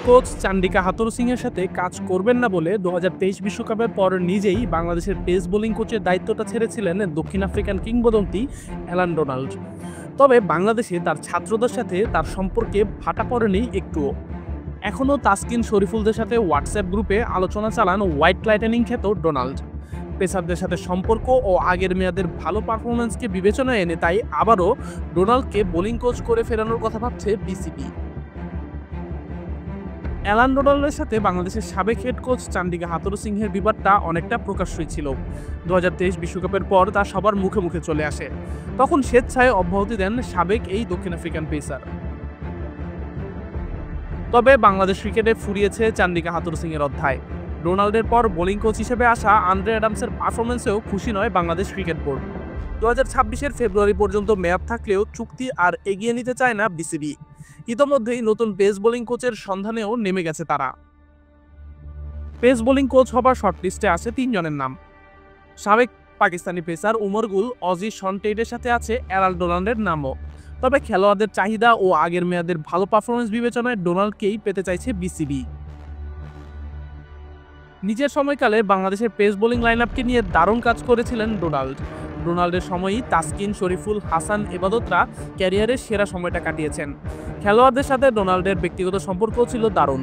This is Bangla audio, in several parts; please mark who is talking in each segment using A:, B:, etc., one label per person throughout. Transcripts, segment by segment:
A: কোচ চান্ডিকা হাথুরুসিংহের সাথে কাজ করবেন না বলে ২০২৩ বিশ্বকাপের পর নিজেই বাংলাদেশের পেস বোলিং কোচের দায়িত্বটা ছেড়েছিলেন দক্ষিণ আফ্রিকান কিংবদন্তি অ্যালান ডোনাল্ড। তবে বাংলাদেশে তার ছাত্রদের সাথে তার সম্পর্কে ভাটা পড়েনি একটুও। এখনও তাসকিন শরীফুলদের সাথে হোয়াটসঅ্যাপ গ্রুপে আলোচনা চালান হোয়াইট লাইটেনিং খ্যাত ডোনাল্ড। পেসারদের সাথে সম্পর্ক ও আগের মেয়াদের ভালো পারফরম্যান্সকে বিবেচনায় এনে তাই আবারও ডোনাল্ডকে বোলিং কোচ করে ফেরানোর কথা ভাবছে বিসিবি। অ্যালান ডোনাল্ডের সাথে বাংলাদেশের সাবেক হেড কোচ চান্ডিকা হাথুরুসিংহের বিবাদটা অনেকটা প্রকাশ্যই ছিল। ২০২৩ বিশ্বকাপের পর তা সবার মুখে মুখে চলে আসে। তখন স্বেচ্ছায় অব্যাহতি দেন সাবেক এই দক্ষিণ আফ্রিকান পেসার। তবে বাংলাদেশ ক্রিকেটে ফুরিয়েছে চান্ডিকা হাথুরুসিংহের অধ্যায়। ডোনাল্ডের পর বোলিং কোচ হিসেবে আসা আন্দ্রে অ্যাডামসের পারফরমেন্সেও খুশি নয় বাংলাদেশ ক্রিকেট বোর্ড। ২০২৬-এর ফেব্রুয়ারি পর্যন্ত মেয়াদ থাকলেও চুক্তি আর এগিয়ে নিতে চায় না বিসিবি। ইতোমধ্যেই নতুন পেস বোলিং কোচের সন্ধানেও নেমে গেছে তারা। পেস বোলিং কোচ হবার শর্টলিস্টে আছে ৩ জনের নাম। সাবেক পাকিস্তানি পেসার উমর গুল, অজি শন টেইটের সাথে আছে অ্যালান ডোনাল্ডের নামও। তবে খেলোয়াড়দের চাহিদা ও আগের মেয়াদের ভালো পারফরমেন্স বিবেচনায় ডোনাল্ডকেই পেতে চাইছে বিসিবি। নিজের সময়কালে বাংলাদেশের পেস বোলিং লাইনআপকে নিয়ে দারুণ কাজ করেছিলেন ডোনাল্ড। ডোনাল্ডের সময়ই তাসকিন, শরীফুল, হাসান, এবাদতরা ক্যারিয়ারের সেরা সময়টা কাটিয়েছেন। খেলোয়াড়দের সাথে ডোনাল্ডের ব্যক্তিগত সম্পর্কও ছিল দারুণ।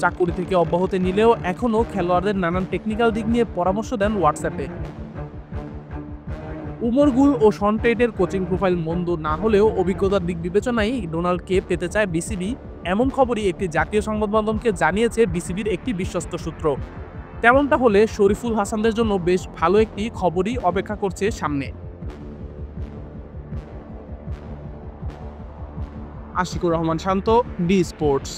A: চাকুরি থেকে অব্যাহতি নিলেও এখনও খেলোয়াড়দের নানান টেকনিক্যাল দিক নিয়ে পরামর্শ দেন হোয়াটসঅ্যাপে। উমর গুল ও শন টেইটের কোচিং প্রোফাইল মন্দ না হলেও অভিজ্ঞতার দিক বিবেচনায় ডোনাল্ডকে পেতে চায় বিসিবি, এমন খবরই একটি জাতীয় সংবাদ মাধ্যমকে জানিয়েছে বিসিবির একটি বিশ্বস্ত সূত্র। তেমনটা হলে শরীফুল, হাসানদের জন্য বেশ ভালো একটি খবরই অপেক্ষা করছে সামনে। আশিকুর রহমান শান্ত, ডি স্পোর্টস।